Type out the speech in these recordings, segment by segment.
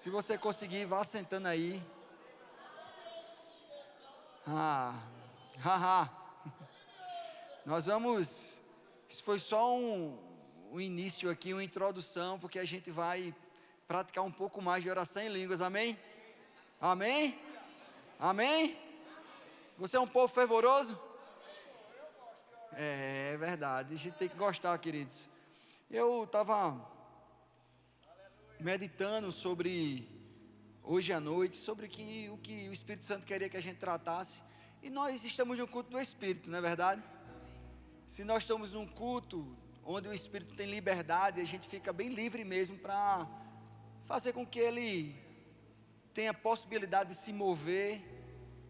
Se você conseguir, vá sentando aí. Nós vamos. Isso foi só um início aqui, uma introdução, porque a gente vai praticar um pouco mais de oração em línguas, amém? Amém? Amém? Você é um povo fervoroso? É verdade, a gente tem que gostar, queridos. Eu estava meditando sobre hoje à noite, sobre o que o Espírito Santo queria que a gente tratasse. E nós estamos no culto do Espírito, não é verdade? Se nós estamos num culto onde o Espírito tem liberdade, a gente fica bem livre mesmo para fazer com que ele tenha possibilidade de se mover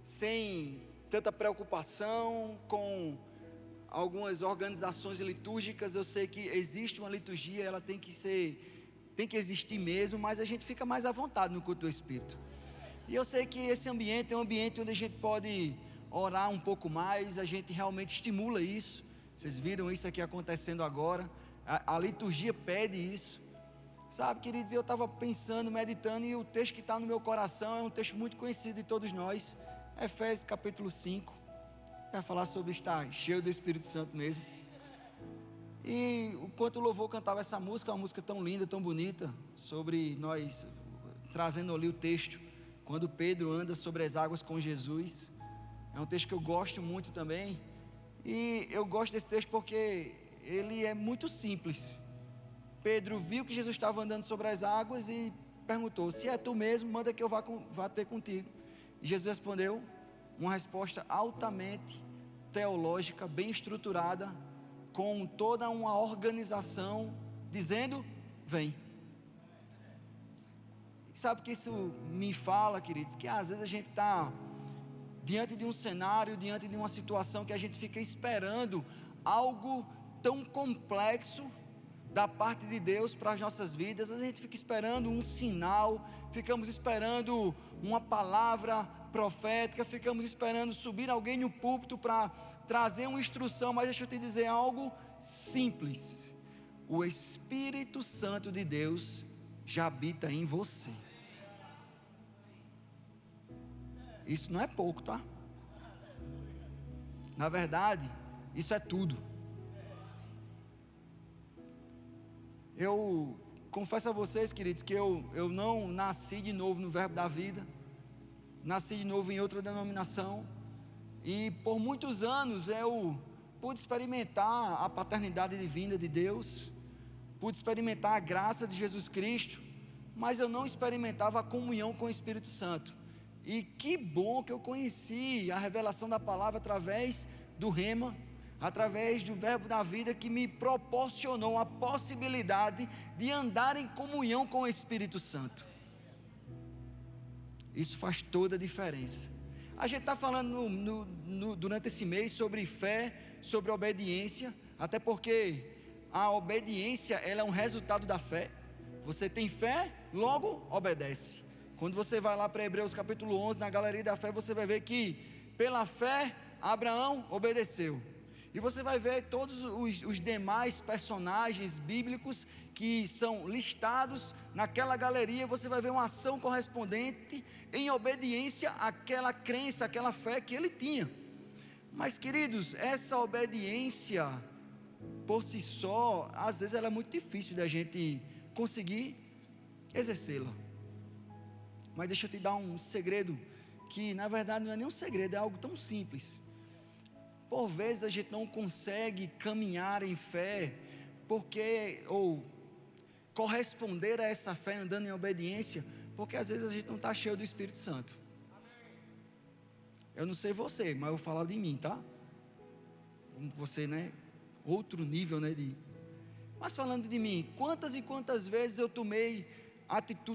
sem tanta preocupação com algumas organizações litúrgicas. Eu sei que existe uma liturgia, ela tem que existir mesmo, mas a gente fica mais à vontade no culto do Espírito. E eu sei que esse ambiente é um ambiente onde a gente pode orar um pouco mais, a gente realmente estimula isso. Vocês viram isso aqui acontecendo agora, a liturgia pede isso, sabe, queridos? Eu estava pensando, meditando, e o texto que está no meu coração é um texto muito conhecido de todos nós, Efésios capítulo 5, vai falar sobre estar cheio do Espírito Santo mesmo. E enquanto o louvor cantava essa música, uma música tão linda, tão bonita, sobre nós, trazendo ali o texto, quando Pedro anda sobre as águas com Jesus, é um texto que eu gosto muito também. E eu gosto desse texto porque ele é muito simples. Pedro viu que Jesus estava andando sobre as águas e perguntou: se é tu mesmo, manda que eu vá ter contigo. E Jesus respondeu uma resposta altamente teológica, bem estruturada, com toda uma organização, dizendo: vem. Sabe o que isso me fala, queridos? Que às vezes a gente está diante de um cenário, diante de uma situação que a gente fica esperando algo tão complexo da parte de Deus para as nossas vidas. A gente fica esperando um sinal, ficamos esperando uma palavra profética, ficamos esperando subir alguém no púlpito para trazer uma instrução. Mas deixa eu te dizer algo simples: o Espírito Santo de Deus já habita em você. Isso não é pouco, tá? Na verdade, isso é tudo. Eu confesso a vocês, queridos, que eu não nasci de novo no Verbo da Vida, nasci de novo em outra denominação, e por muitos anos eu pude experimentar a paternidade divina de Deus, pude experimentar a graça de Jesus Cristo, mas eu não experimentava a comunhão com o Espírito Santo. E que bom que eu conheci a revelação da palavra através do Rema, através do Verbo da Vida, que me proporcionou a possibilidade de andar em comunhão com o Espírito Santo. Isso faz toda a diferença. A gente está falando durante esse mês sobre fé, sobre obediência, até porque a obediência, ela é um resultado da fé. Você tem fé, logo obedece. Quando você vai lá para Hebreus capítulo 11, na galeria da fé, você vai ver que pela fé Abraão obedeceu. E você vai ver todos os demais personagens bíblicos que são listados naquela galeria. Você vai ver uma ação correspondente em obediência àquela crença, àquela fé que ele tinha. Mas, queridos, essa obediência por si só, às vezes ela é muito difícil da gente conseguir exercê-la. Mas deixa eu te dar um segredo, que na verdade não é nem um segredo, é algo tão simples. Por vezes a gente não consegue caminhar em fé, ou corresponder a essa fé andando em obediência, porque às vezes a gente não está cheio do Espírito Santo. Eu não sei você, mas eu vou falar de mim, tá? Como você, né? Outro nível, né? Mas falando de mim, quantas e quantas vezes eu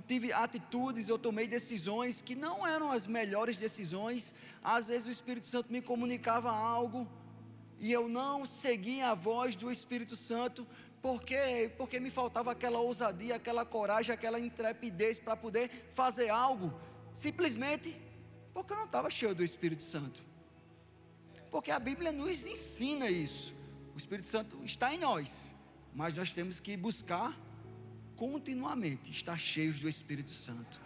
tive atitudes, eu tomei decisões que não eram as melhores decisões. Às vezes o Espírito Santo me comunicava algo e eu não seguia a voz do Espírito Santo, porque me faltava aquela ousadia, aquela coragem, aquela intrepidez para poder fazer algo, simplesmente porque eu não estava cheio do Espírito Santo. Porque a Bíblia nos ensina isso. O Espírito Santo está em nós, mas nós temos que buscar continuamente estar cheios do Espírito Santo.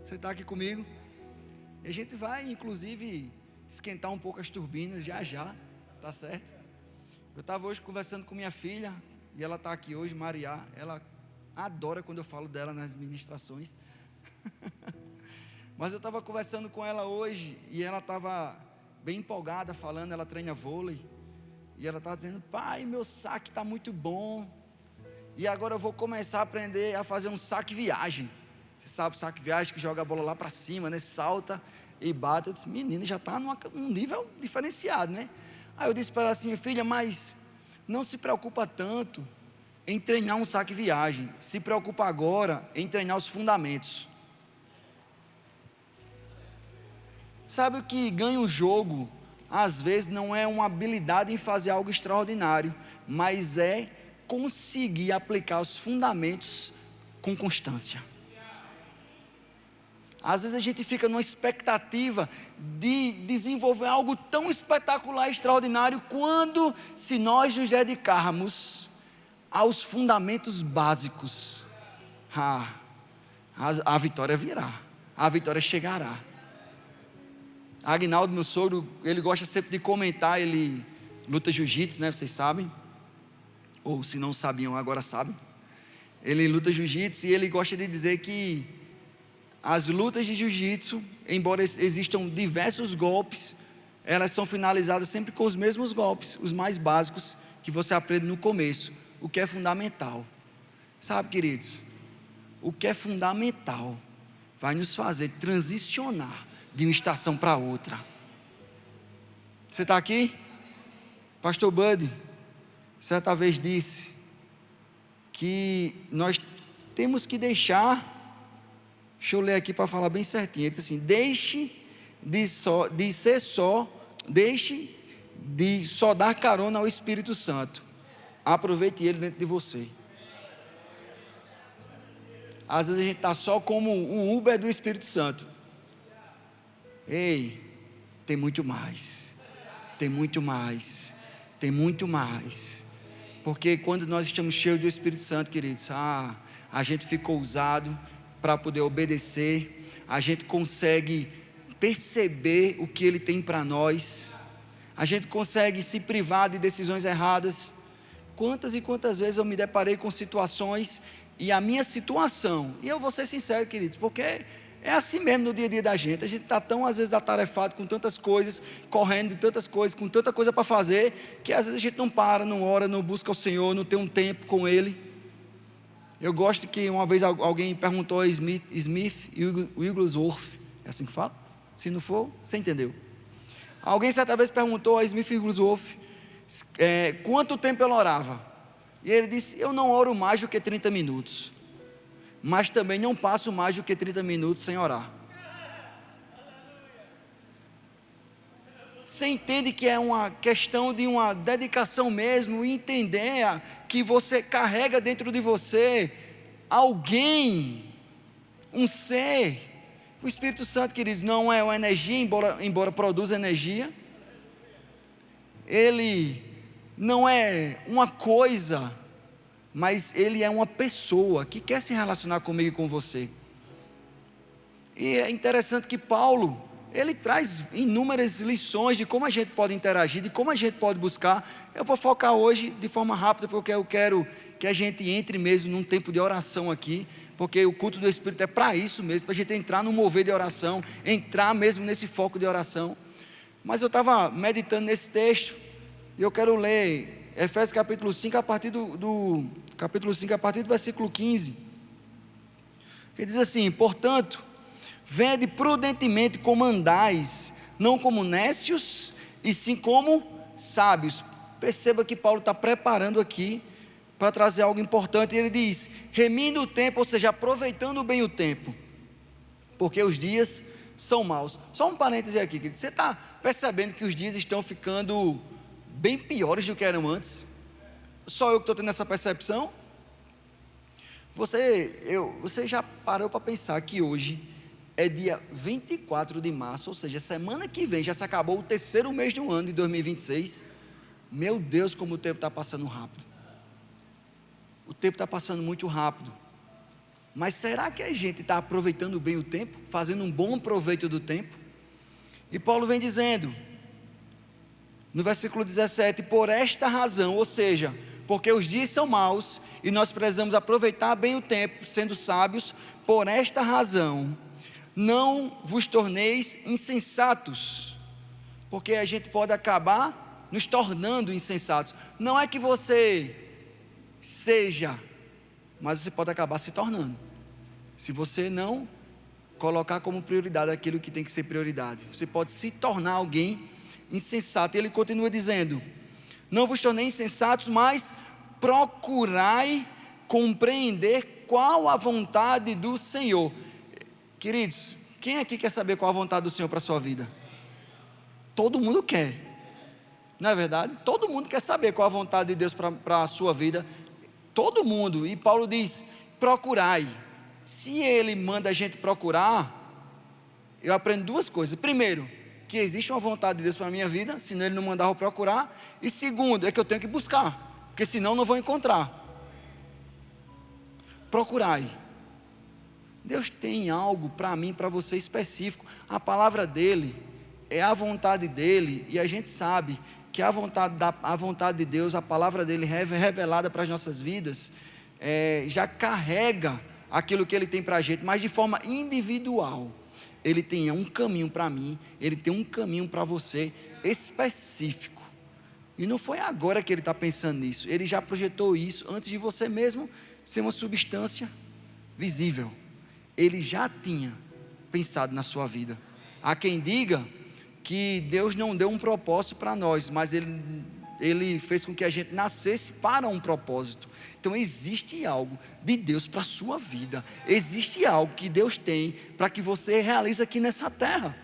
Você está aqui comigo? E a gente vai, inclusive, esquentar um pouco as turbinas já, tá certo? Eu estava hoje conversando com minha filha, e ela está aqui hoje, Maria. Ela adora quando eu falo dela nas ministrações. Mas eu estava conversando com ela hoje, e ela estava bem empolgada falando, ela treina vôlei. E ela estava dizendo: pai, meu saque está muito bom. E agora eu vou começar a aprender a fazer um saque viagem. Você sabe o saque viagem que joga a bola lá para cima, né? Salta e bate. Eu disse: menina, já está num nível diferenciado, né? Aí eu disse para ela assim: filha, mas não se preocupa tanto em treinar um saque viagem. Se preocupa agora em treinar os fundamentos. Sabe o que ganha o jogo? Às vezes não é uma habilidade em fazer algo extraordinário, mas é conseguir aplicar os fundamentos com constância. Às vezes a gente fica numa expectativa de desenvolver algo tão espetacular e extraordinário, quando, se nós nos dedicarmos aos fundamentos básicos, a vitória virá, a vitória chegará. Agnaldo, meu sogro, ele gosta sempre de comentar, ele luta jiu-jitsu, né, vocês sabem, ou se não sabiam, agora sabem. Ele luta jiu-jitsu e ele gosta de dizer que as lutas de jiu-jitsu, embora existam diversos golpes, elas são finalizadas sempre com os mesmos golpes, os mais básicos, que você aprende no começo, o que é fundamental. Sabe, queridos, o que é fundamental vai nos fazer transicionar de uma estação para outra. Você está aqui? Pastor Buddy certa vez disse que nós temos que deixar, deixa eu ler aqui para falar bem certinho, ele disse assim: deixe de só dar carona ao Espírito Santo, aproveite ele dentro de você. Às vezes a gente está só como o Uber do Espírito Santo. Ei, tem muito mais, tem muito mais, tem muito mais, porque quando nós estamos cheios do Espírito Santo, queridos, a gente fica ousado para poder obedecer, a gente consegue perceber o que Ele tem para nós, a gente consegue se privar de decisões erradas. Quantas e quantas vezes eu me deparei com situações, e a minha situação, e eu vou ser sincero, queridos, porque é assim mesmo no dia a dia da gente. A gente está tão, às vezes, atarefado com tantas coisas, correndo de tantas coisas, com tanta coisa para fazer, que às vezes a gente não para, não ora, não busca o Senhor, não tem um tempo com Ele. Eu gosto que uma vez alguém perguntou a Smith Wigglesworth, é assim que fala? Se não for, você entendeu. Alguém certa vez perguntou a Smith Wigglesworth quanto tempo ele orava. E ele disse: eu não oro mais do que 30 minutos. Mas também não passo mais do que 30 minutos sem orar. Você entende que é uma questão de uma dedicação mesmo, e entender que você carrega dentro de você alguém, um ser. O Espírito Santo, queridos, não é uma energia, embora produza energia. Ele não é uma coisa, mas Ele é uma pessoa que quer se relacionar comigo e com você. E é interessante que Paulo, ele traz inúmeras lições de como a gente pode interagir, de como a gente pode buscar. Eu vou focar hoje de forma rápida, porque eu quero que a gente entre mesmo num tempo de oração aqui, porque o culto do Espírito é para isso mesmo, para a gente entrar no mover de oração, entrar mesmo nesse foco de oração. Mas eu estava meditando nesse texto, e eu quero ler Efésios capítulo 5, a partir do capítulo 5, a partir do versículo 15, que diz assim: portanto, vede prudentemente como andais, não como nécios, e sim como sábios. Perceba que Paulo está preparando aqui para trazer algo importante. Ele diz: remindo o tempo, ou seja, aproveitando bem o tempo, porque os dias são maus. Só um parêntese aqui, querido. Você está percebendo que os dias estão ficando bem piores do que eram antes? Só eu que estou tendo essa percepção? Você já parou para pensar que hoje é dia 24 de março, ou seja, semana que vem já se acabou o terceiro mês do ano de 2026. Meu Deus, como o tempo está passando rápido. O tempo está passando muito rápido. Mas será que a gente está aproveitando bem o tempo? Fazendo um bom proveito do tempo? E Paulo vem dizendo, no versículo 17, por esta razão, ou seja, porque os dias são maus, e nós precisamos aproveitar bem o tempo, sendo sábios, por esta razão, não vos torneis insensatos, porque a gente pode acabar nos tornando insensatos. Não é que você seja, mas você pode acabar se tornando, se você não colocar como prioridade aquilo que tem que ser prioridade. Você pode se tornar alguém insensato. E ele continua dizendo, não vos torneis insensatos, mas procurai compreender qual a vontade do Senhor. Queridos, quem aqui quer saber qual a vontade do Senhor para a sua vida? Todo mundo quer, não é verdade? Todo mundo quer saber qual a vontade de Deus para a sua vida, todo mundo. E Paulo diz, procurai. Se ele manda a gente procurar, eu aprendo duas coisas. Primeiro, que existe uma vontade de Deus para a minha vida, senão ele não mandava eu procurar. E segundo, é que eu tenho que buscar, porque senão não vou encontrar. Procurai. Deus tem algo para mim, para você específico. A palavra dele é a vontade dele, e a gente sabe que a vontade de Deus, a palavra dele revelada para as nossas vidas, já carrega aquilo que ele tem para a gente, mas de forma individual. Ele tem um caminho para mim, ele tem um caminho para você específico. E não foi agora que ele está pensando nisso, ele já projetou isso antes de você mesmo ser uma substância visível. Ele já tinha pensado na sua vida. Há quem diga que Deus não deu um propósito para nós, mas Ele fez com que a gente nascesse para um propósito. Então existe algo de Deus para a sua vida, existe algo que Deus tem para que você realize aqui nessa terra.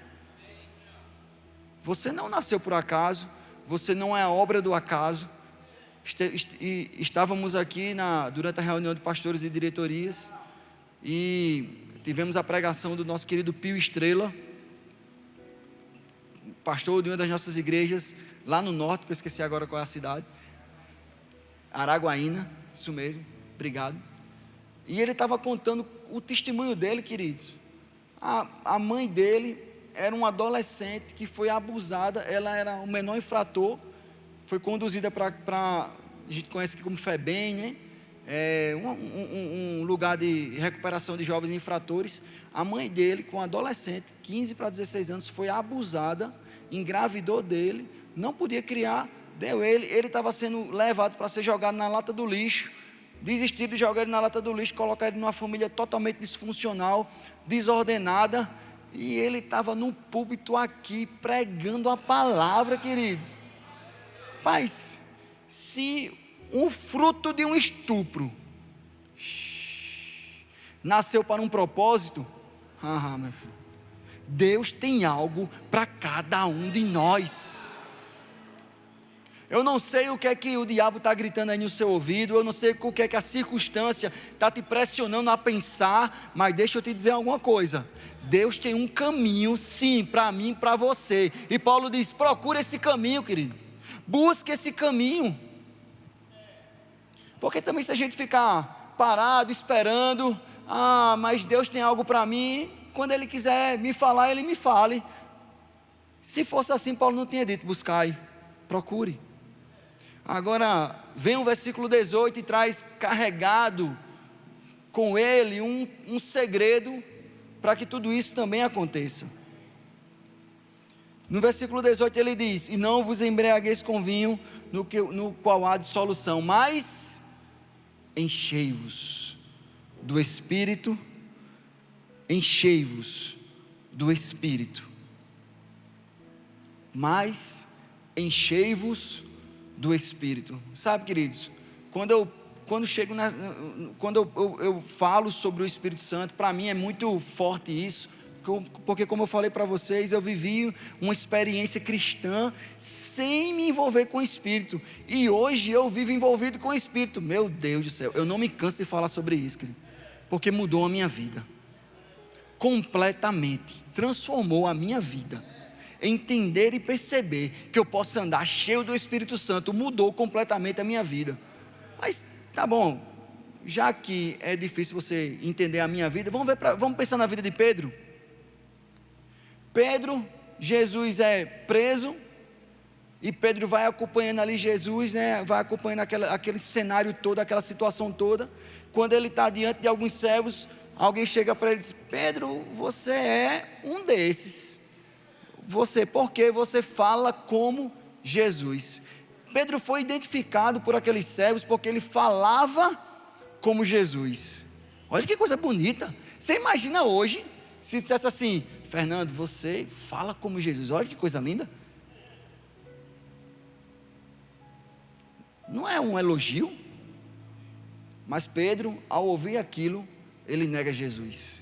Você não nasceu por acaso, você não é a obra do acaso. Estávamos aqui durante a reunião de pastores e diretorias, e tivemos a pregação do nosso querido Pio Estrela, pastor de uma das nossas igrejas lá no norte, que eu esqueci agora qual é a cidade, Araguaína, isso mesmo, obrigado. E ele estava contando o testemunho dele, queridos. A mãe dele era uma adolescente que foi abusada, ela era o menor infrator, foi conduzida para a gente conhece aqui como FEBEM, né? Um lugar de recuperação de jovens infratores. A mãe dele, com um adolescente, 15 para 16 anos, foi abusada, engravidou dele, não podia criar, deu ele estava sendo levado para ser jogado na lata do lixo, desistiram de jogar ele na lata do lixo, colocar ele numa família totalmente disfuncional, desordenada, e ele estava no púlpito aqui, pregando a palavra, queridos. Mas, se um fruto de um estupro nasceu para um propósito, meu filho, Deus tem algo para cada um de nós. Eu não sei o que é que o diabo está gritando aí no seu ouvido, eu não sei o que é que a circunstância está te pressionando a pensar, mas deixa eu te dizer alguma coisa. Deus tem um caminho, sim, para mim, para você. E Paulo diz, procura esse caminho, querido. Busque esse caminho. Porque também se a gente ficar parado, esperando, mas Deus tem algo para mim, quando Ele quiser me falar, Ele me fale. Se fosse assim, Paulo não tinha dito, buscai, procure. Agora, vem o versículo 18 e traz carregado com ele um segredo para que tudo isso também aconteça. No versículo 18 ele diz, e não vos embriagueis com vinho, no qual há dissolução, mas enchei-vos do Espírito, enchei-vos do Espírito, mas enchei-vos do Espírito. Sabe, queridos, quando eu falo sobre o Espírito Santo, para mim é muito forte isso, porque como eu falei para vocês, eu vivi uma experiência cristã sem me envolver com o Espírito, e hoje eu vivo envolvido com o Espírito. Meu Deus do céu, eu não me canso de falar sobre isso, querido, porque mudou a minha vida, completamente, transformou a minha vida. Entender e perceber que eu posso andar cheio do Espírito Santo mudou completamente a minha vida. Mas tá bom, já que é difícil você entender a minha vida, vamos pensar na vida de Pedro. Pedro, Jesus é preso, e Pedro vai acompanhando ali Jesus, né? Vai acompanhando aquele cenário todo, aquela situação toda. Quando ele está diante de alguns servos, alguém chega para ele e diz: Pedro, você é um desses. Porque você fala como Jesus. Pedro foi identificado por aqueles servos porque ele falava como Jesus. Olha que coisa bonita. Você imagina hoje, se dissesse assim: Fernando, você fala como Jesus. Olha que coisa linda. Não é um elogio? Mas Pedro, ao ouvir aquilo, ele nega Jesus.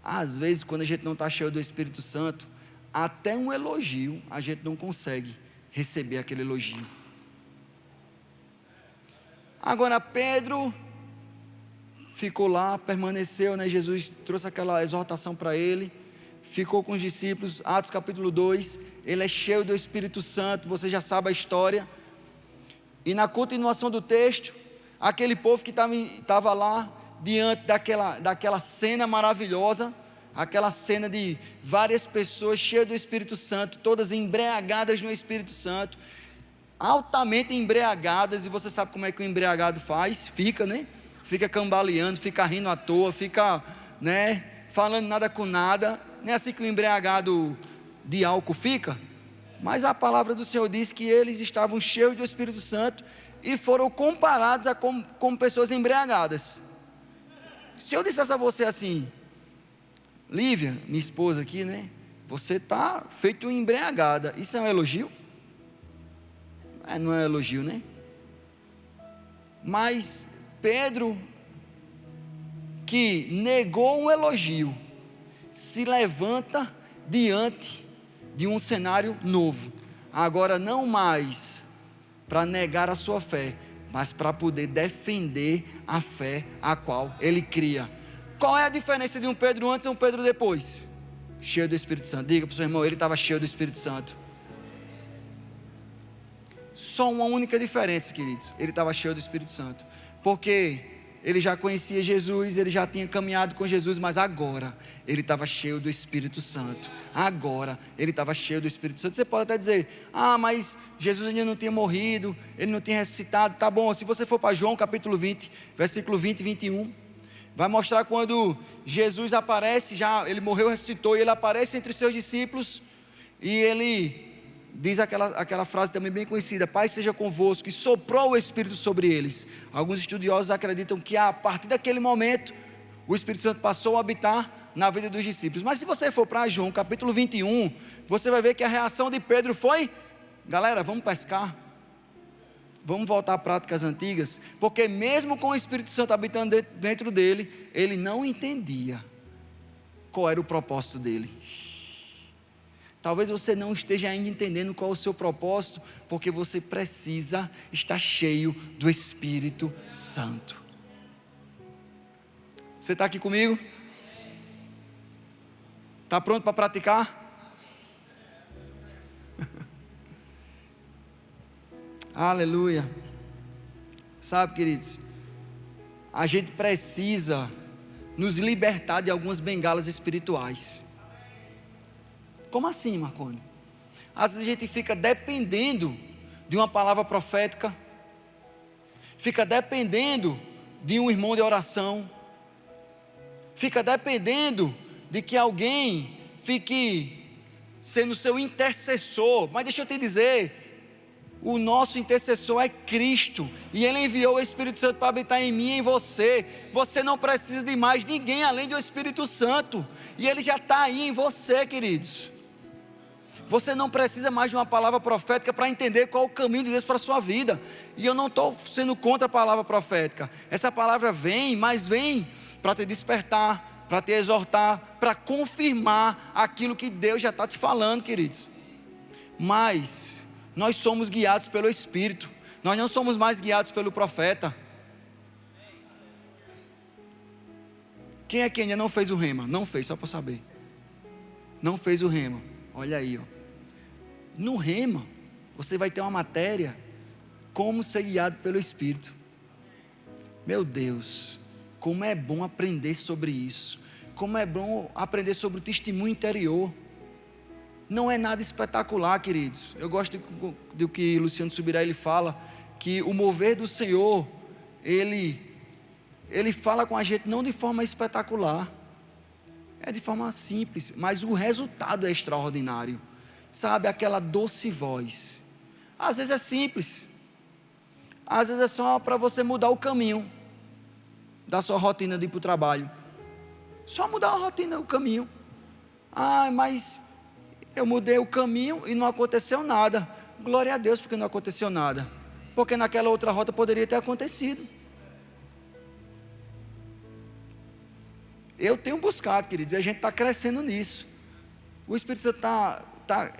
Às vezes, quando a gente não está cheio do Espírito Santo, até um elogio, a gente não consegue receber aquele elogio. Agora, Pedro ficou lá, permaneceu, né? Jesus trouxe aquela exortação para ele, ficou com os discípulos. Atos capítulo 2, ele é cheio do Espírito Santo, você já sabe a história. E na continuação do texto, aquele povo que estava lá, diante daquela cena maravilhosa, aquela cena de várias pessoas cheias do Espírito Santo, todas embriagadas no Espírito Santo, altamente embriagadas, e você sabe como é que o embriagado faz? Fica, né? Fica cambaleando, fica rindo à toa, fica, né, falando nada com nada. Não é assim que o embriagado de álcool fica? Mas a palavra do Senhor diz que eles estavam cheios do Espírito Santo e foram comparados com pessoas embriagadas. Se eu dissesse a você assim: Lívia, minha esposa aqui, né? Você está feito embriagada. Isso é um elogio? Não é um elogio, né? Mas Pedro, que negou um elogio, se levanta diante de um cenário novo. Agora não mais para negar a sua fé, mas para poder defender a fé a qual ele cria. Qual é a diferença de um Pedro antes e um Pedro depois? Cheio do Espírito Santo. Diga para o seu irmão: ele estava cheio do Espírito Santo. Só uma única diferença, queridos: ele estava cheio do Espírito Santo, porque ele já conhecia Jesus, ele já tinha caminhado com Jesus, mas agora ele estava cheio do Espírito Santo. Agora ele estava cheio do Espírito Santo. Você pode até dizer: mas Jesus ainda não tinha morrido, ele não tinha ressuscitado. Tá bom, se você for para João capítulo 20, versículo 20 e 21, vai mostrar quando Jesus aparece, já ele morreu, ressuscitou, e ele aparece entre os seus discípulos, e ele diz aquela frase também bem conhecida: Pai seja convosco, e soprou o Espírito sobre eles. Alguns estudiosos acreditam que a partir daquele momento o Espírito Santo passou a habitar na vida dos discípulos. Mas se você for para João capítulo 21, você vai ver que a reação de Pedro foi: galera, vamos pescar, vamos voltar a práticas antigas, porque mesmo com o Espírito Santo habitando dentro dele, ele não entendia qual era o propósito dele. Talvez você não esteja ainda entendendo qual é o seu propósito, porque você precisa estar cheio do Espírito Santo. Você está aqui comigo? Está pronto para praticar? Aleluia. Sabe, queridos, a gente precisa nos libertar de algumas bengalas espirituais. Como assim, Marconi? Às vezes a gente fica dependendo de uma palavra profética, fica dependendo de um irmão de oração, fica dependendo de que alguém fique sendo seu intercessor. Mas deixa eu te dizer, o nosso intercessor é Cristo, e Ele enviou o Espírito Santo para habitar em mim e em você. Você não precisa de mais ninguém além do Espírito Santo, e Ele já está aí em você, queridos. Você não precisa mais de uma palavra profética para entender qual é o caminho de Deus para a sua vida. E eu não estou sendo contra a palavra profética. Essa palavra vem, mas vem para te despertar, para te exortar, para confirmar aquilo que Deus já está te falando, queridos. Mas nós somos guiados pelo Espírito. Nós não somos mais guiados pelo profeta. Quem é que ainda não fez o rema? Não fez, só para saber. Não fez o rema. Olha aí, ó. No rema, você vai ter uma matéria: como ser guiado pelo Espírito. Meu Deus, como é bom aprender sobre isso. Como é bom aprender sobre o testemunho interior. Não é nada espetacular, queridos. Eu gosto do que Luciano Subirá ele fala, que o mover do Senhor, ele fala com a gente não de forma espetacular, é de forma simples, mas o resultado é extraordinário. Sabe, aquela doce voz. Às vezes é simples, às vezes é só para você mudar o caminho da sua rotina de ir para o trabalho. Só mudar a rotina, o caminho. Mas eu mudei o caminho e não aconteceu nada. Glória a Deus porque não aconteceu nada, porque naquela outra rota poderia ter acontecido. Eu tenho buscado, queridos, e a gente está crescendo nisso. O Espírito Santo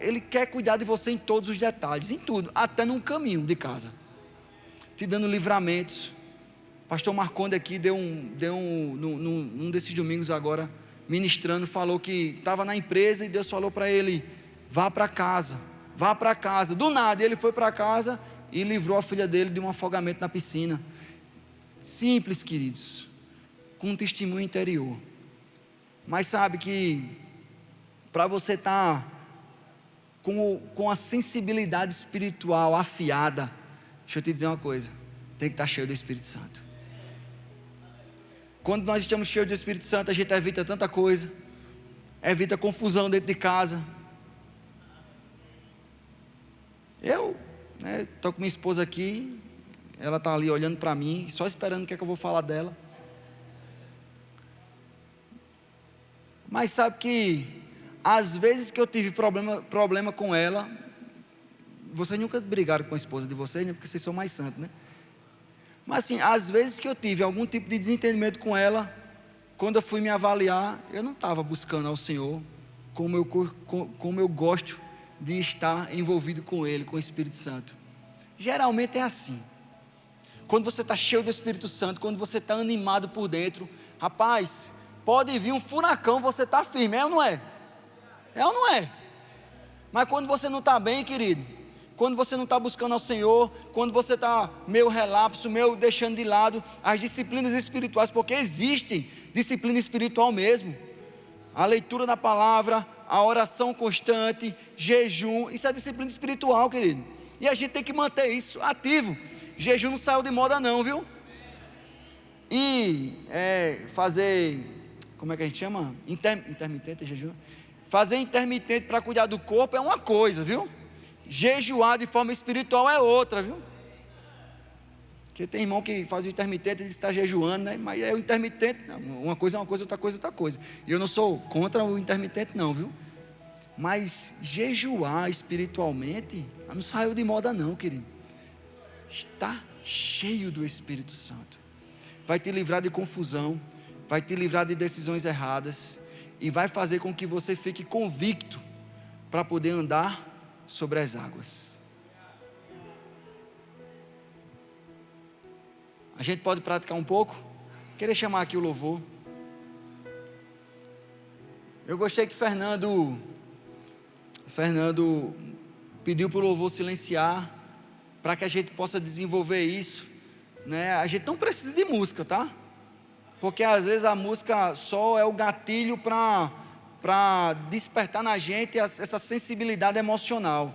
ele quer cuidar de você em todos os detalhes, em tudo, até num caminho de casa, te dando livramentos. Pastor Marconde aqui num desses domingos agora, ministrando, falou que estava na empresa e Deus falou para ele: vá para casa, do nada, e ele foi para casa e livrou a filha dele de um afogamento na piscina. Simples, queridos, com um testemunho interior. Mas sabe que para você estar com a sensibilidade espiritual afiada, deixa eu te dizer uma coisa, tem que estar cheio do Espírito Santo. Quando nós estamos cheios do Espírito Santo, a gente evita tanta coisa, evita confusão dentro de casa. Eu estou com minha esposa aqui, ela está ali olhando para mim, só esperando o que é que eu vou falar dela. Mas sabe que às vezes que eu tive problema com ela, vocês nunca brigaram com a esposa de vocês, né? Porque vocês são mais santos, né? Mas assim, às vezes que eu tive algum tipo de desentendimento com ela, quando eu fui me avaliar, eu não estava buscando ao Senhor como eu gosto de estar envolvido com Ele, com o Espírito Santo. Geralmente é assim. Quando você está cheio do Espírito Santo, quando você está animado por dentro, rapaz, pode vir um furacão, você está firme, é ou não é? É ou não é? Mas quando você não está bem, querido, quando você não está buscando ao Senhor, quando você está meio relapso, meio deixando de lado as disciplinas espirituais, porque existem disciplina espiritual mesmo, a leitura da palavra, a oração constante, jejum, isso é disciplina espiritual, querido, e a gente tem que manter isso ativo. Jejum não saiu de moda não, viu? E fazer, como é que a gente chama? Intermitente jejum. Fazer intermitente para cuidar do corpo é uma coisa, viu? Jejuar de forma espiritual é outra, viu? Porque tem irmão que faz o intermitente e diz que está jejuando, né? Mas é o intermitente, não, uma coisa é uma coisa, outra coisa é outra coisa. E eu não sou contra o intermitente não, viu? Mas jejuar espiritualmente não saiu de moda não, querido. Está cheio do Espírito Santo. Vai te livrar de confusão, vai te livrar de decisões erradas e vai fazer com que você fique convicto para poder andar sobre as águas. A gente pode praticar um pouco? Queria chamar aqui o louvor. Eu gostei que Fernando pediu para o louvor silenciar, para que a gente possa desenvolver isso, né? A gente não precisa de música, tá? Porque às vezes a música só é o gatilho para despertar na gente essa sensibilidade emocional,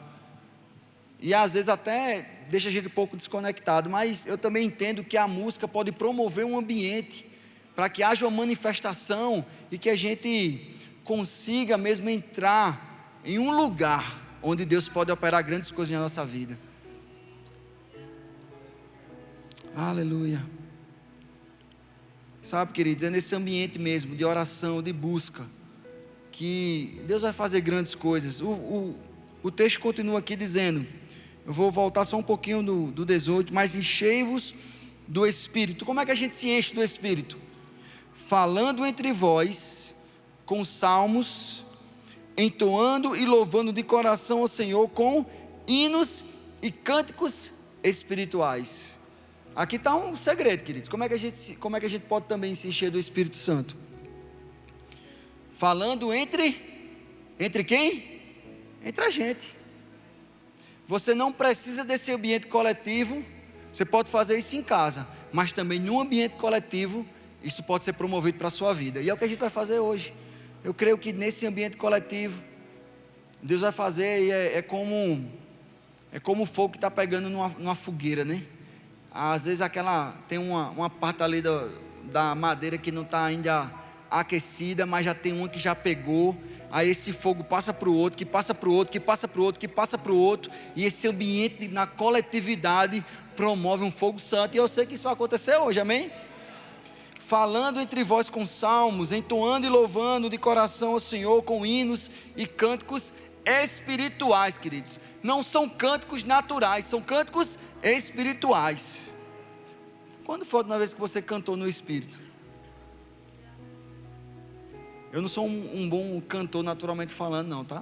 e às vezes até deixa a gente um pouco desconectado, mas eu também entendo que a música pode promover um ambiente, para que haja uma manifestação, e que a gente consiga mesmo entrar em um lugar, onde Deus pode operar grandes coisas na nossa vida. Aleluia. Sabe, queridos, é nesse ambiente mesmo de oração, de busca, que Deus vai fazer grandes coisas. O texto continua aqui dizendo, eu vou voltar só um pouquinho do 18, mas enchei-vos do Espírito. Como é que a gente se enche do Espírito? Falando entre vós, com salmos, entoando e louvando de coração ao Senhor, com hinos e cânticos espirituais. Aqui está um segredo, queridos. Como é que a gente pode também se encher do Espírito Santo? Falando entre quem? Entre a gente. Você não precisa desse ambiente coletivo. Você pode fazer isso em casa, mas também no ambiente coletivo, isso pode ser promovido para a sua vida. E é o que a gente vai fazer hoje. Eu creio que nesse ambiente coletivo, Deus vai fazer, e é como o fogo que está pegando numa fogueira, né? Às vezes tem uma parte ali da madeira que não está ainda aquecida, mas já tem uma que já pegou. Aí esse fogo passa para o outro, que passa para o outro, que passa para o outro, que passa para o outro. E esse ambiente na coletividade promove um fogo santo. E eu sei que isso vai acontecer hoje, amém? Falando entre vós com salmos, entoando e louvando de coração ao Senhor com hinos e cânticos espirituais, queridos. Não são cânticos naturais, são cânticos espirituais. Quando foi a última vez que você cantou no Espírito? Eu não sou um bom cantor naturalmente falando, não, tá?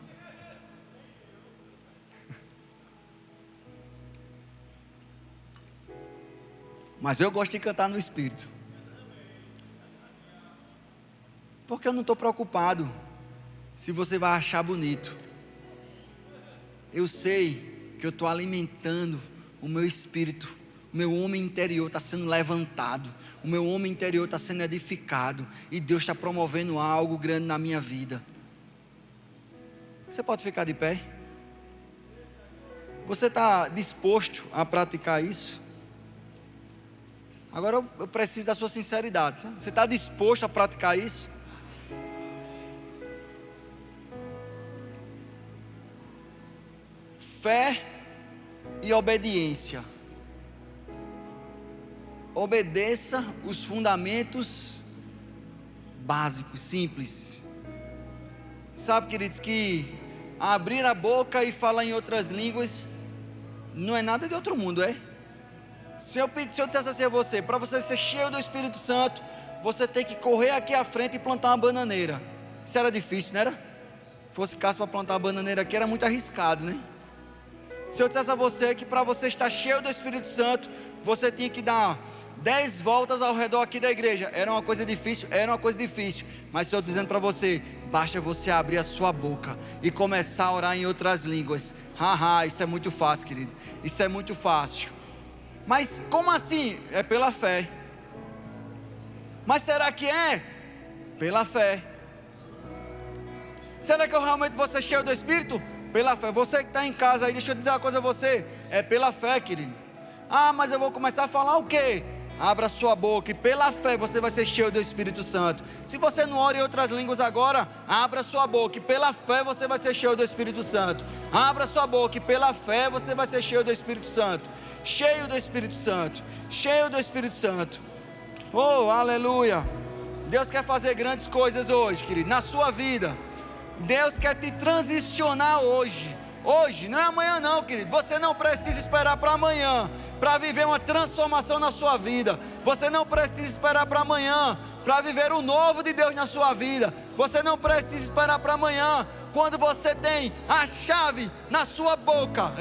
Mas eu gosto de cantar no Espírito. Porque eu não estou preocupado se você vai achar bonito. Eu sei que eu estou alimentando o meu espírito. O meu homem interior está sendo levantado. O meu homem interior está sendo edificado. E Deus está promovendo algo grande na minha vida. Você pode ficar de pé? Você está disposto a praticar isso? Agora eu preciso da sua sinceridade. Tá? Você está disposto a praticar isso? Fé e obediência. Obedeça os fundamentos básicos, simples. Sabe, queridos, que abrir a boca e falar em outras línguas não é nada de outro mundo, é? Se eu dissesse assim a você, para você ser cheio do Espírito Santo, você tem que correr aqui à frente e plantar uma bananeira. Isso era difícil, não era? Se fosse caso para plantar uma bananeira aqui, era muito arriscado, né? Se eu dissesse a você que para você estar cheio do Espírito Santo, você tinha que dar 10 voltas ao redor aqui da igreja. Era uma coisa difícil? Era uma coisa difícil. Mas estou dizendo para você, basta você abrir a sua boca e começar a orar em outras línguas. Isso é muito fácil, querido. Isso é muito fácil. Mas como assim? É pela fé. Mas será que é? Pela fé. Será que eu realmente vou ser cheio do Espírito? Pela fé. Você que está em casa aí, deixa eu dizer uma coisa a você. É pela fé, querido. Mas eu vou começar a falar o quê? Abra sua boca e pela fé você vai ser cheio do Espírito Santo. Se você não ora em outras línguas agora, abra sua boca e pela fé você vai ser cheio do Espírito Santo. Abra sua boca e pela fé você vai ser cheio do Espírito Santo. Cheio do Espírito Santo. Cheio do Espírito Santo. Oh, aleluia. Deus quer fazer grandes coisas hoje, querido, na sua vida. Deus quer te transicionar hoje. Hoje, não é amanhã não, querido. Você não precisa esperar para amanhã para viver uma transformação na sua vida. Você não precisa esperar para amanhã para viver o novo de Deus na sua vida. Você não precisa esperar para amanhã, quando você tem a chave na sua boca.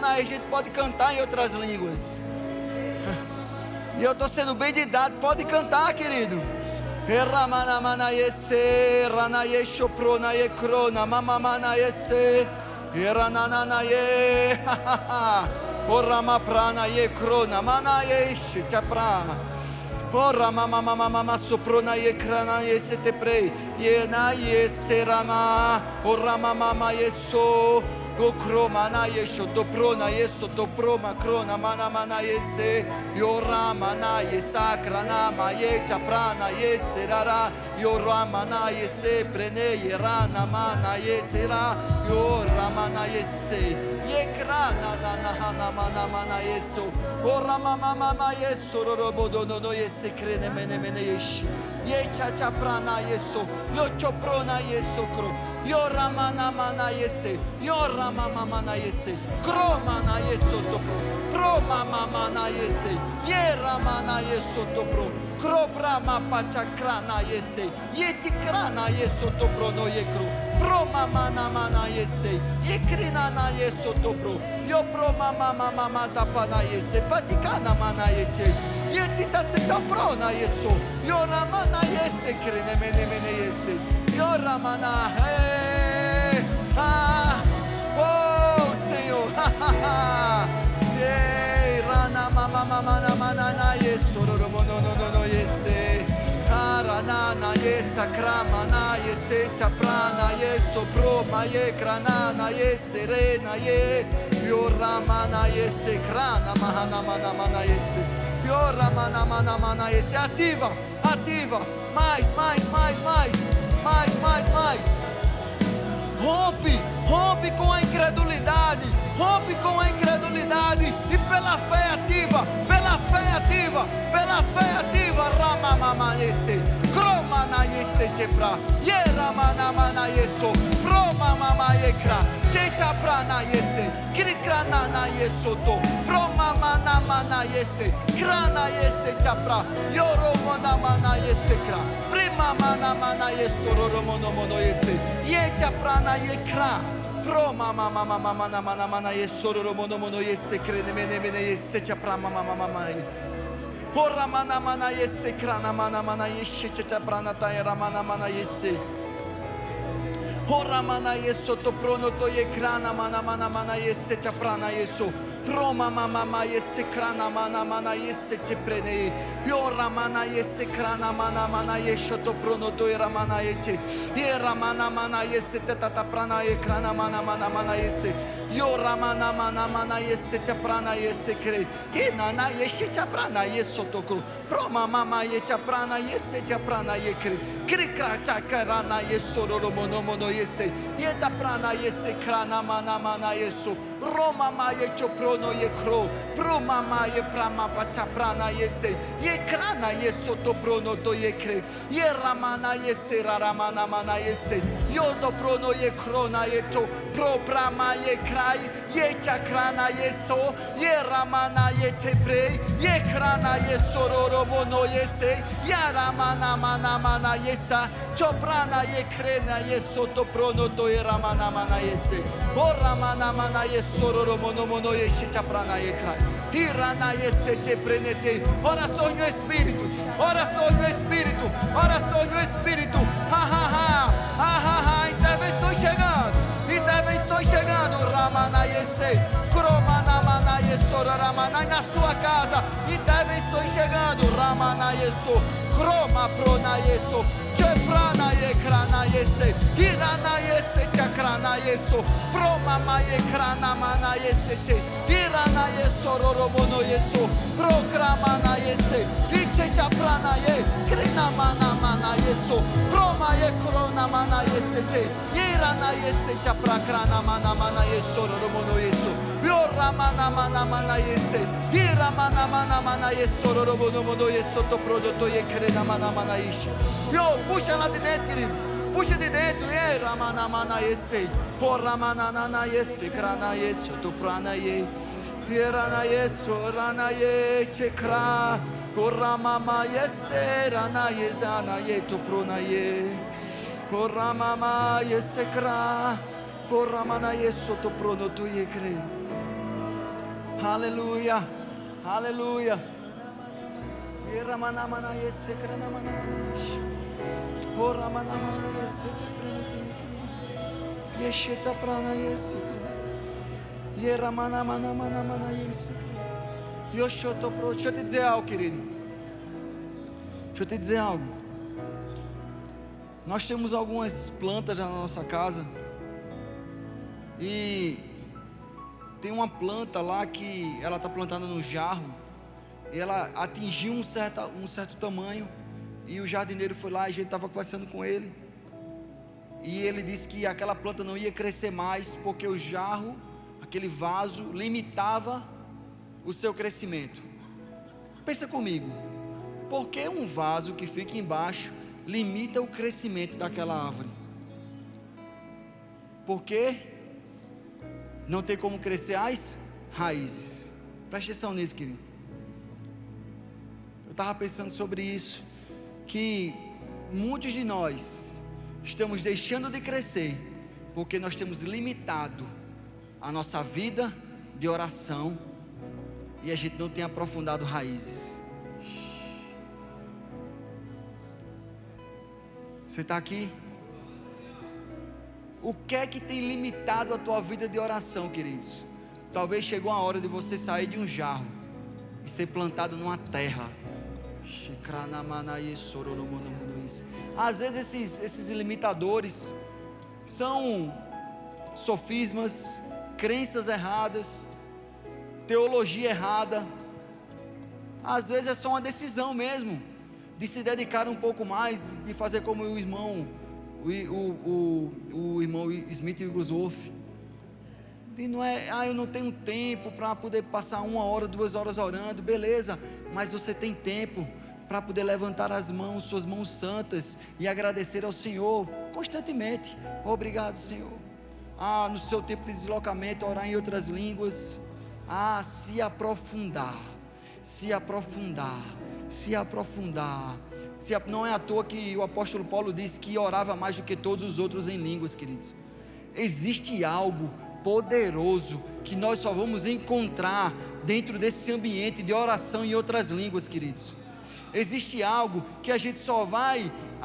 A gente pode cantar em outras línguas. E eu estou sendo bem de idade, pode cantar, querido. Ramanamanayese, Ranayesho Pronaye Krona, Mamamanayese, Rananaye, O Ramapranaye Krona, Manayesh, Chapra, O Ramamamama Sopronaye Kranaye Setepre, Yenaye Serama, O Ramamamayeso. O cromana yesho to prona yeso to proma crona mana mana yese yoramana yesakrana mayeta prana yeserara yoramana yese prene yerana mana yetera yoramana yese yekrana na mana mana yeso oramama mama yeso robodo no yese krene mene yesh yecha chaprana yeso yocho prona yeso kro Yoramana mana yese, yoramama mana yese, kromana yeso topro, kromama mana yese, yeramana yeso topro, krobrama pachakrana yese, yetikrana yeso topro no yekro, promama mana yese, yekrina na yeso topro, yo promama mama tapana yese, patikana mana yete, yetita prona yeso, yoramana yese, krene mene yese. Yoramana, hey, oh. Rana mama mama na mana na yesoro mono no no no yese. Arana na yesa krama na yese chaprana yeso pro ma ye krana na yese re na ye. Yo rama na yese krana mahana mana mana yese. Yo rama na mana mana yese. Ativa, ativa. Mais. Rompe com a incredulidade. Rompe com a incredulidade e pela fé ativa, Rama mama yese, Kroma na yese chepra, Yerama na mana yeso, Proma mama yekra, Checha prana yese, Krikrana na yesoto, Proma mana mana yese, Krana yese chapra, Yoromo na mana yese kra, Prima mana yeso, Roromo no mono yese, Yecha prana yekra. Pro mama mama mama na mana mana yesoro mono mono yese krene mene mene yese chapra mama mama mama ora mana mana yese krana mana mana yese chapra na taera mana mana yese ora mana yeso to prono to ye krana mana mana mana yese chapra na yeso pro mama mama yese krana mana mana yese te prene ora mana yese krana mana mana yesho to prono to era mana yete era mana mana yese tata prana ye krana mana mana mana yese ora mana mana mana yese te prana yese kre nana yese te prana yeso to kro pro mama mama ye te prana yese te prana ye kre krikra ta karana yeso ro mono mono yese ye ta prana yese krana mana mana yeso Roma maye choprono ye kro, pro mama ye prama bata prana yese, ye krana ye soto prono to ye kre, ye ramana yese raramana mana yese, yodo prono ye krona ye to, pro prama ye krai, ye chakrana yeso, ye ramana ye teprei, ye krana ye sororo mono yese, ya ramana mana mana yesa, choprana ye krena ye soto prono to ye ramana mana yese, o ramana mana yese. Sororo mono mono yeshe chaprana yekra. Irana yese te prenete. Oração no Espírito. Oração no Espírito. Oração no Espírito. Intervenções chegando. Intervenções chegando. Ramana yese. Kromana mana yeso. Ramana na sua casa. Intervenções chegando. Ramana yeso. Kroma prona yeso. Cheprana yekrana yese. Irana yese chakrana yeso. Proma ma yekrana mana yese che. Irana yeso roromono yeso. Programana yese. Iche chaprana ye. Krina mana mana yeso. Proma yekrona mana yese che. Irana yese chaprakrana mana mana yeso roromono yeso. Yora mana mana mana yese. Ira mana mana mana yeso roromono mono yeso to prodotto yekrena mana mana ishi. Yo, puxa lá de dentro, querido. Puxa de dentro. E ramana mana yese. O ramana nana yese. Krana yese. To prana ye. Irana yese. Rana ye. Chekra. O ramama yese. Rana yese. Ana ye. To prona ye. O ramama yese. Kra. O ramana yese. To prono to ye kre. Aleluia. Aleluia. Ramana mana yese. Krana mana mana yese. Ora mana mana yese te prene yeshe ta prana yese yera mana mana mana mana yese yoshoto pro. Deixa eu te dizer algo, querido. Deixa eu te dizer algo. Nós temos algumas plantas na nossa casa e tem uma planta lá que ela está plantada no jarro e ela atingiu um certo tamanho. E o jardineiro foi lá e a gente estava conversando com ele. E ele disse que aquela planta não ia crescer mais, porque o jarro, aquele vaso, limitava o seu crescimento. Pensa comigo. Por que um vaso que fica embaixo limita o crescimento daquela árvore? Porque não tem como crescer as raízes. Preste atenção nisso, querido. Eu estava pensando sobre isso. Que muitos de nós estamos deixando de crescer porque nós temos limitado a nossa vida de oração e a gente não tem aprofundado raízes. Você está aqui? O que é que tem limitado a tua vida de oração, queridos? Talvez chegou a hora de você sair de um jarro e ser plantado numa terra. Às vezes esses limitadores são sofismas, crenças erradas, teologia errada. Às vezes é só uma decisão mesmo, de se dedicar um pouco mais, de fazer como o irmão Smith Wigglesworth. E não é, eu não tenho tempo para poder passar 1 hora, 2 horas orando, beleza, mas você tem tempo para poder levantar as mãos, suas mãos santas, e agradecer ao Senhor constantemente. Obrigado, Senhor. No seu tempo de deslocamento, orar em outras línguas. Se aprofundar. Não é à toa que o apóstolo Paulo disse que orava mais do que todos os outros em línguas, queridos. Existe algo poderoso que nós só vamos encontrar dentro desse ambiente de oração em outras línguas, queridos. Existe algo que a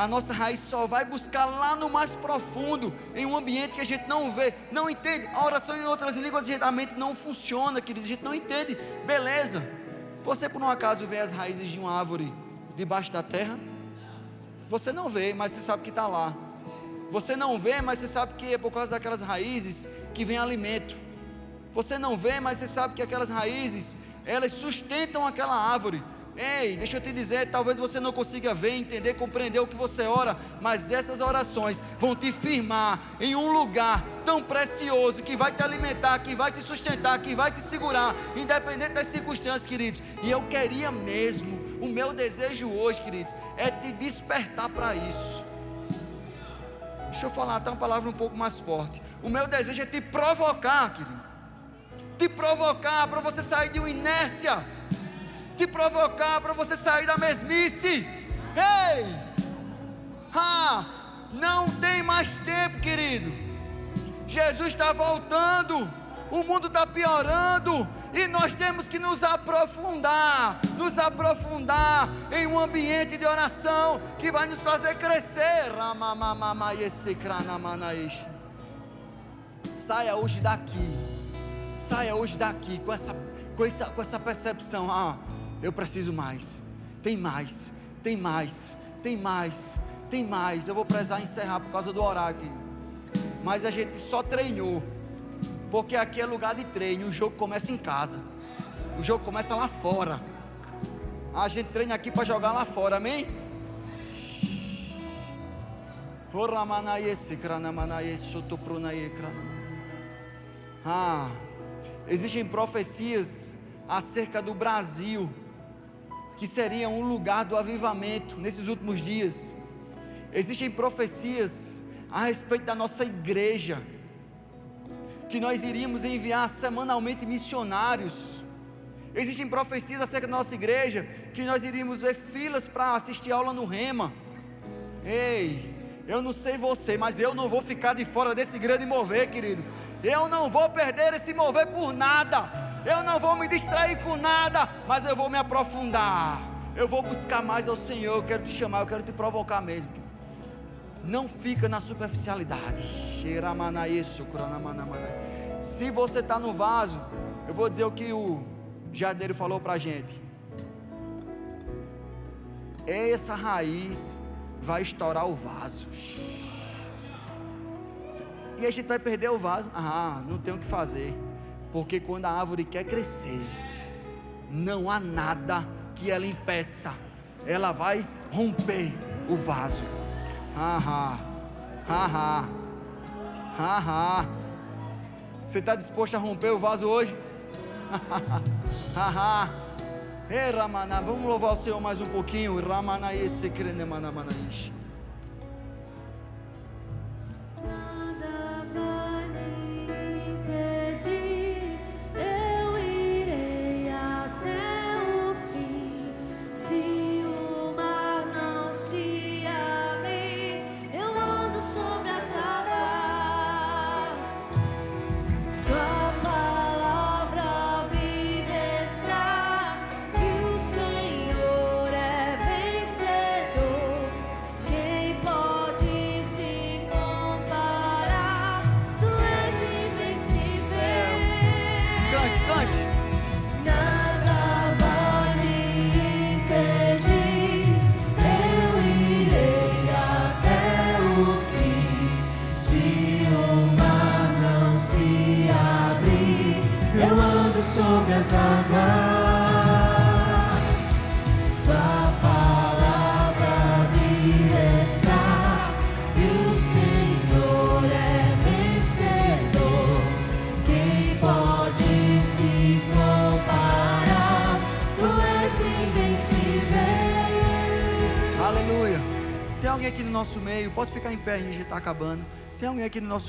nossa raiz só vai buscar lá no mais profundo, em um ambiente que a gente não vê, não entende. A oração em outras línguas geralmente não funciona, queridos, a gente não entende. Beleza, você por um acaso vê as raízes de uma árvore debaixo da terra? Você não vê, mas você sabe que está lá. Você não vê, mas você sabe que é por causa daquelas raízes que vem alimento. Você não vê, mas você sabe que aquelas raízes, elas sustentam aquela árvore. Ei, deixa eu te dizer, talvez você não consiga ver, entender, compreender o que você ora, mas essas orações vão te firmar em um lugar tão precioso, que vai te alimentar, que vai te sustentar, que vai te segurar, independente das circunstâncias, queridos. E eu queria mesmo, o meu desejo hoje, queridos, é te despertar para isso. Deixa eu falar até uma palavra um pouco mais forte. O meu desejo é te provocar, querido, te provocar para você sair de uma inércia, te provocar para você sair da mesmice. Ei, não tem mais tempo, querido. Jesus está voltando, o mundo está piorando, e nós temos que nos aprofundar em um ambiente de oração que vai nos fazer crescer. Saia hoje daqui com essa percepção. Eu preciso mais, tem mais. Eu vou precisar encerrar por causa do horário aqui, mas a gente só treinou, porque aqui é lugar de treino. O jogo começa em casa, o jogo começa lá fora. A gente treina aqui para jogar lá fora, amém? Existem profecias acerca do Brasil, que seria um lugar do avivamento nesses últimos dias. Existem profecias a respeito da nossa igreja, que nós iríamos enviar semanalmente missionários. Existem profecias acerca da nossa igreja, que nós iríamos ver filas para assistir aula no Rema. Ei, eu não sei você, mas eu não vou ficar de fora desse grande mover, querido. Eu não vou perder esse mover por nada. Eu não vou me distrair com nada, mas eu vou me aprofundar. Eu vou buscar mais ao Senhor. Eu quero te chamar, eu quero te provocar mesmo. Não fica na superficialidade. Se você está no vaso, eu vou dizer o que o jardineiro falou para a gente. Essa raiz vai estourar o vaso. E a gente vai perder o vaso. Não tem o que fazer. Porque quando a árvore quer crescer, não há nada que ela impeça. Ela vai romper o vaso. Você está disposto a romper o vaso hoje? Vamos louvar o Senhor mais um pouquinho. sobre as águas, tua palavra viva está, e o Senhor é vencedor. Quem pode se comparar? Tu és invencível. Aleluia. Tem alguém aqui no nosso meio? Pode ficar em pé, a gente está acabando. Tem alguém aqui no nosso